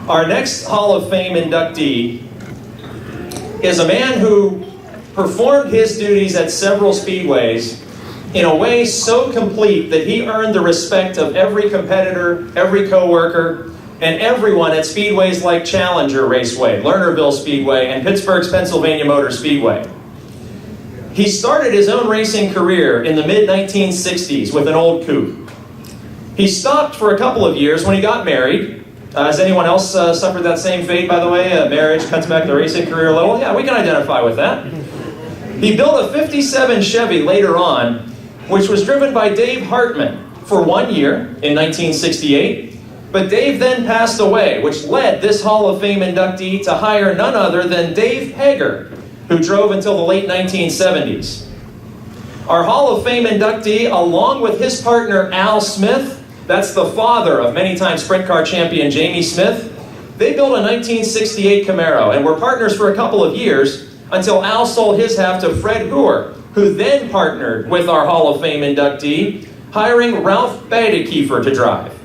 Our next Hall of Fame inductee is a man who performed his duties at several speedways in a way so complete that he earned the respect of every competitor, every coworker, and everyone at speedways like Challenger Raceway, Lernerville Speedway, and Pittsburgh's Pennsylvania Motor Speedway. He started his own racing career in the mid-1960s with an old coupe. He stopped for a couple of years when he got married. Has anyone else suffered that same fate, by the way? Marriage cuts back the racing career a little? Yeah, we can identify with that. He built a 57 Chevy later on, which was driven by Dave Hartman for 1 year in 1968. But Dave then passed away, which led this Hall of Fame inductee to hire none other than Dave Hager, who drove until the late 1970s. Our Hall of Fame inductee, along with his partner Al Smith, that's the father of many-time sprint car champion Jamie Smith, they built a 1968 Camaro and were partners for a couple of years until Al sold his half to Fred Hooer, who then partnered with our Hall of Fame inductee, hiring Ralph Badekiefer to drive.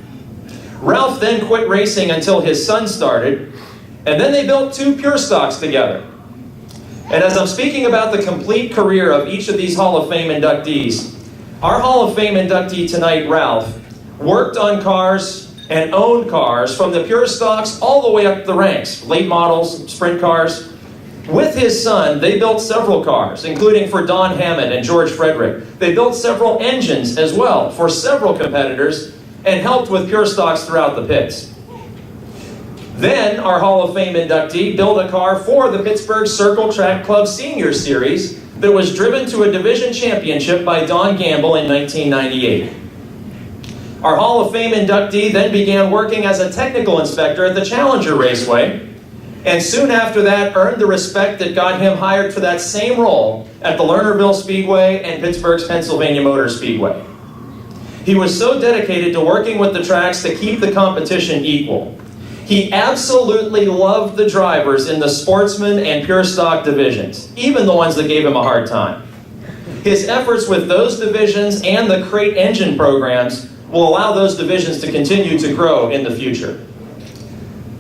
Ralph then quit racing until his son started, and then they built two Pure Stocks together. And as I'm speaking about the complete career of each of these Hall of Fame inductees, our Hall of Fame inductee tonight, Ralph, worked on cars and owned cars from the Pure Stocks all the way up the ranks, late models, sprint cars. With his son, they built several cars, including for Don Hammond and George Frederick. They built several engines as well for several competitors and helped with Pure Stocks throughout the pits. Then, our Hall of Fame inductee built a car for the Pittsburgh Circle Track Club Senior Series that was driven to a division championship by Don Gamble in 1998. Our Hall of Fame inductee then began working as a technical inspector at the Challenger Raceway, and soon after that earned the respect that got him hired for that same role at the Lernerville Speedway and Pittsburgh's Pennsylvania Motor Speedway. He was so dedicated to working with the tracks to keep the competition equal. He absolutely loved the drivers in the Sportsman and Pure Stock divisions, even the ones that gave him a hard time. His efforts with those divisions and the crate engine programs will allow those divisions to continue to grow in the future.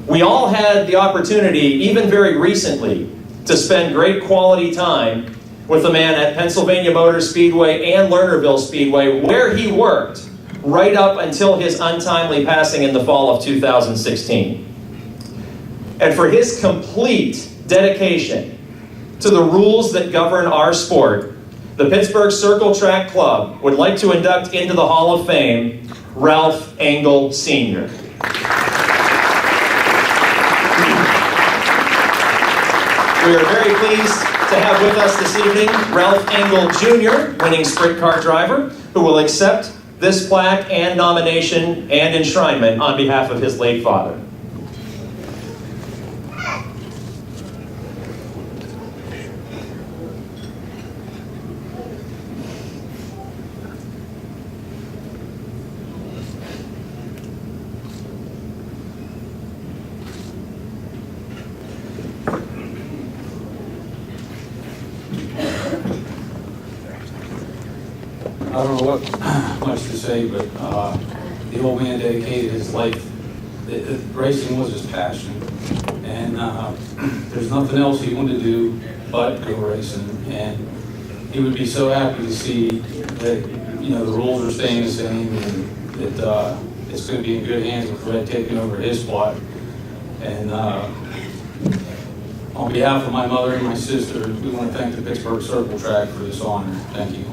We all had the opportunity, even very recently, to spend great quality time with a man at Pennsylvania Motor Speedway and Lernerville Speedway, where he worked right up until his untimely passing in the fall of 2016. And for his complete dedication to the rules that govern our sport, the Pittsburgh Circle Track Club would like to induct into the Hall of Fame Ralph Engel Sr. We are very pleased to have with us this evening Ralph Engel Jr., winning sprint car driver, who will accept this plaque and nomination and enshrinement on behalf of his late father. I don't know what much to say, but the old man dedicated his life. Racing was his passion, and there's nothing else he wanted to do but go racing. And he would be so happy to see that the rules are staying the same, and that it's going to be in good hands with Fred taking over his spot. And on behalf of my mother and my sister, we want to thank the Pittsburgh Circle Track for this honor. Thank you.